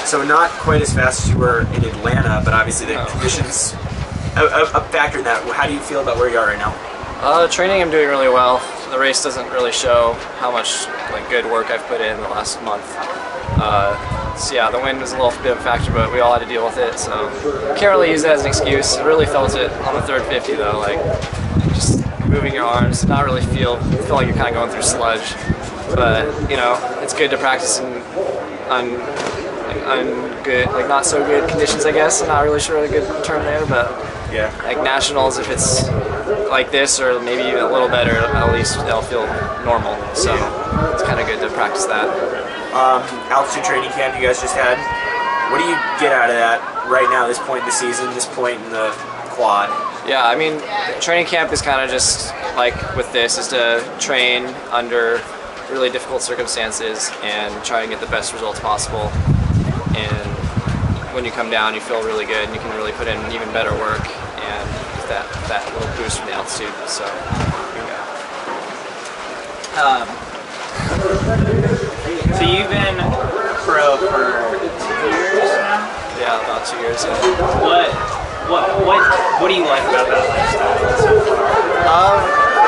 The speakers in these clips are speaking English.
So not quite as fast as you were in Atlanta, but obviously the conditions a factor in that. How do you feel about where you are right now? Training, I'm doing really well. The race doesn't really show how much good work I've put in the last month. So yeah, the wind was a little bit of a factor, but we all had to deal with it. So can't really use that as an excuse. I really felt it on the third 50 though, like just moving your arms, not really feel like you're kind of going through sludge. But you know, it's good to practice on good, like not so good conditions, I guess. I'm not really sure a good term there, but yeah, like nationals, if it's like this or maybe even a little better, at least they'll feel normal. So it's kind of good to practice that. Altitude training camp you guys just had. What do you get out of that right now, this point in the season, this point in the quad? Yeah, I mean, training camp is kind of just like with this, is to train under really difficult circumstances and try and get the best results possible. And when you come down, you feel really good and you can really put in even better work and get that little boost from the altitude. So, so you've been pro for 2 years now? Yeah, about 2 years. Yeah. What do you like about that lifestyle so far?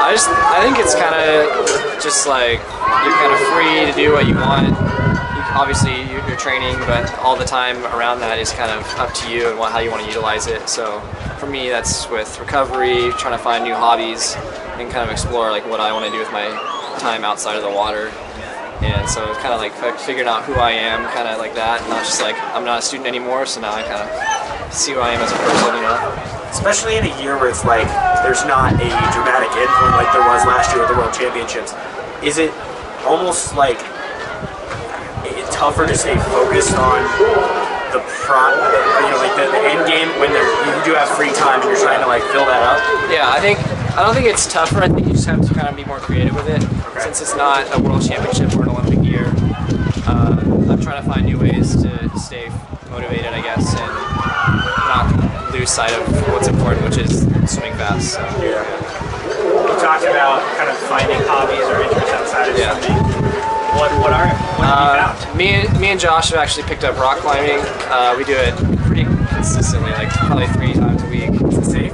I think it's kind of just like you're kind of free to do what you want. Obviously you're training, but all the time around that is kind of up to you and how you want to utilize it. So for me, that's with recovery, trying to find new hobbies and kind of explore like what I want to do with my time outside of the water. And so it's kind of like figuring out who I am, kind of like that, not just like I'm not a student anymore, so now I kind of see who I am as a person, you know. Especially in a year where it's like there's not a dramatic endpoint like there was last year at the World Championships. Is it almost like tougher to stay focused on the the end game when you do have free time and you're trying to like fill that up? Yeah, I don't think it's tougher. I think you just have to kind of be more creative with it. Okay. Since it's not a World Championship or an Olympic year, I'm trying to find new ways to stay motivated, I guess, and not lose sight of what's important, which is swimming fast. So, yeah. You talked about kind of finding hobbies or interests outside of swimming. What have you found? Me and Josh have actually picked up rock climbing. We do it pretty consistently, like probably 3 times a week. Is it safe?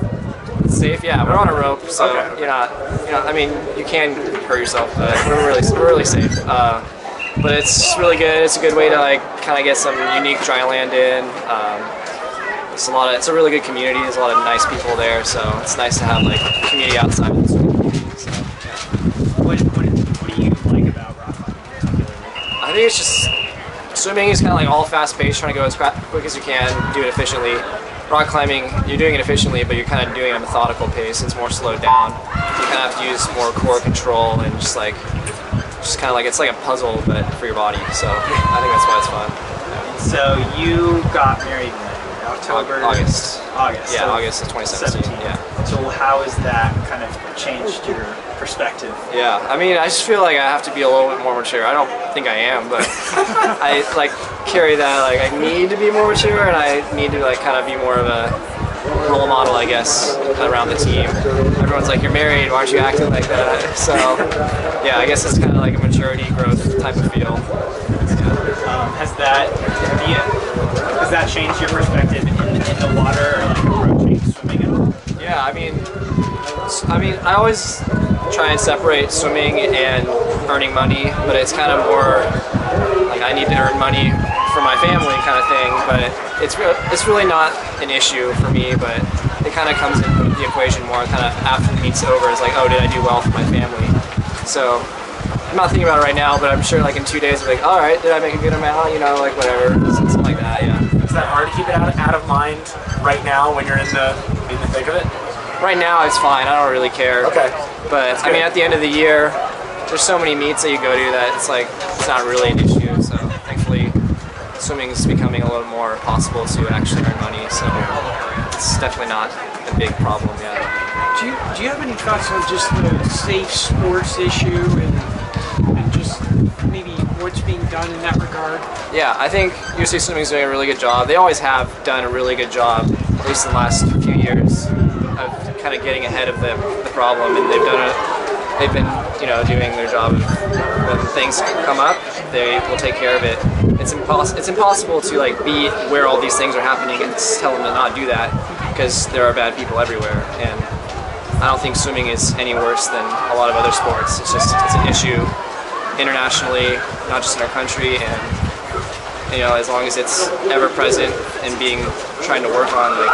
It's safe, yeah. We're on a rope, so okay. You're not, I mean, you can hurt yourself, but we're really safe. But it's really good. It's a good way to like kind of get some unique dry land in. It's a really good community. There's a lot of nice people there, so it's nice to have like a community outside of the swimming community. So, yeah. What do you like about rock climbing particularly? I think it's just swimming is kind of like all fast-paced, trying to go as quick as you can, do it efficiently. Rock climbing, you're doing it efficiently, but you're kind of doing it at a methodical pace. It's more slowed down. You kind of have to use more core control and just kind of like it's like a puzzle, but for your body. So I think that's why it's fun. Yeah. So you got married in October? August. August. Yeah, so August of 2017. Yeah. So how has that kind of changed your perspective? Yeah, I mean, I just feel like I have to be a little bit more mature. I don't think I am, but I like carry that, like I need to be more mature and I need to like kind of be more of a role model, I guess, around the team. Everyone's like, you're married, why aren't you acting like that? So yeah, I guess it's kind of like a maturity growth type of feel. Yeah. Has that changed your perspective in the water or like approaching swimming at all? Yeah, I mean, I always try and separate swimming and earning money, but it's kind of more like I need to earn money for my family kind of thing, but it's really not an issue for me, but it kind of comes into the equation more kind of after the meet's over. It's like, oh, did I do well for my family? So I'm not thinking about it right now, but I'm sure like in 2 days I'll be like, all right, did I make a good amount? You know, like whatever, something like that. Yeah. Is that hard to keep it out of mind right now when you're in the thick of it? Right now it's fine. I don't really care. Okay. But I mean, at the end of the year, there's so many meets that you go to that it's like it's not really an issue. So thankfully, swimming is becoming a little more possible to actually earn money. So it's definitely not a big problem yet. Do you have any thoughts on just the safe sports issue and just maybe what's being done in that regard? Yeah, I think USA Swimming is doing a really good job. They always have done a really good job, at least in the last few years, of kind of getting ahead of the problem, and they've done they've been, you know, doing their job. When things come up, they will take care of it. It's impossible to like be where all these things are happening and tell them to not do that, because there are bad people everywhere. And I don't think swimming is any worse than a lot of other sports. It's an issue internationally, not just in our country. And you know, as long as it's ever present and trying to work on, like,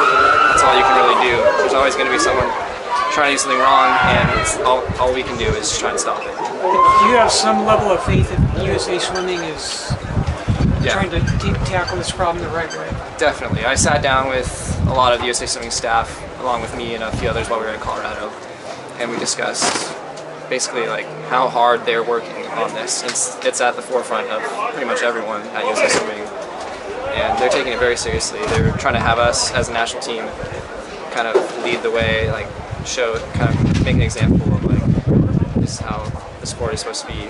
that's all you can really do. There's always going to be someone trying to do something wrong, and all we can do is try and stop it. Do you have some level of faith that USA Swimming is trying to tackle this problem the right way? Definitely. I sat down with a lot of USA Swimming staff, along with me and a few others while we were in Colorado, and we discussed basically like how hard they're working on this. It's at the forefront of pretty much everyone at USA Swimming, and they're taking it very seriously. They're trying to have us as a national team kind of lead the way, like make an example of like just how the sport is supposed to be,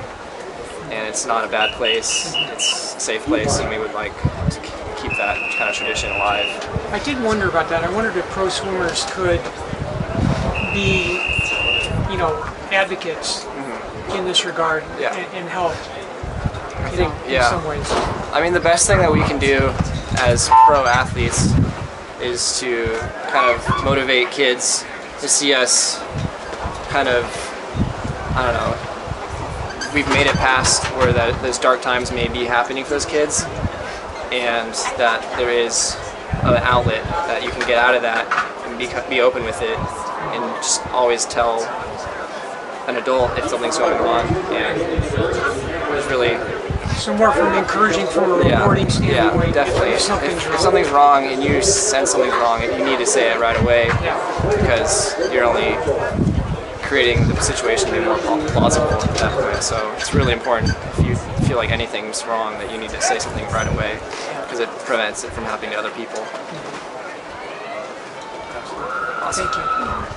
and it's not a bad place. It's a safe place, and we would like to keep that kind of tradition alive. I did wonder about that. I wondered if pro swimmers could be, you know, advocates in this regard and help. I think in some ways. I mean, the best thing that we can do as pro athletes is to kind of motivate kids to see us kind of, I don't know, we've made it past where those dark times may be happening for those kids, and that there is an outlet that you can get out of that and be open with it, and just always tell an adult if something's going on. And it's really... So more from encouraging from a reporting standpoint. Yeah, definitely. If something's wrong and you sense something's wrong, you need to say it right away, because you're only creating the situation to be more plausible at that point. So it's really important, if you feel like anything's wrong, that you need to say something right away, because it prevents it from happening to other people. Awesome. Thank you.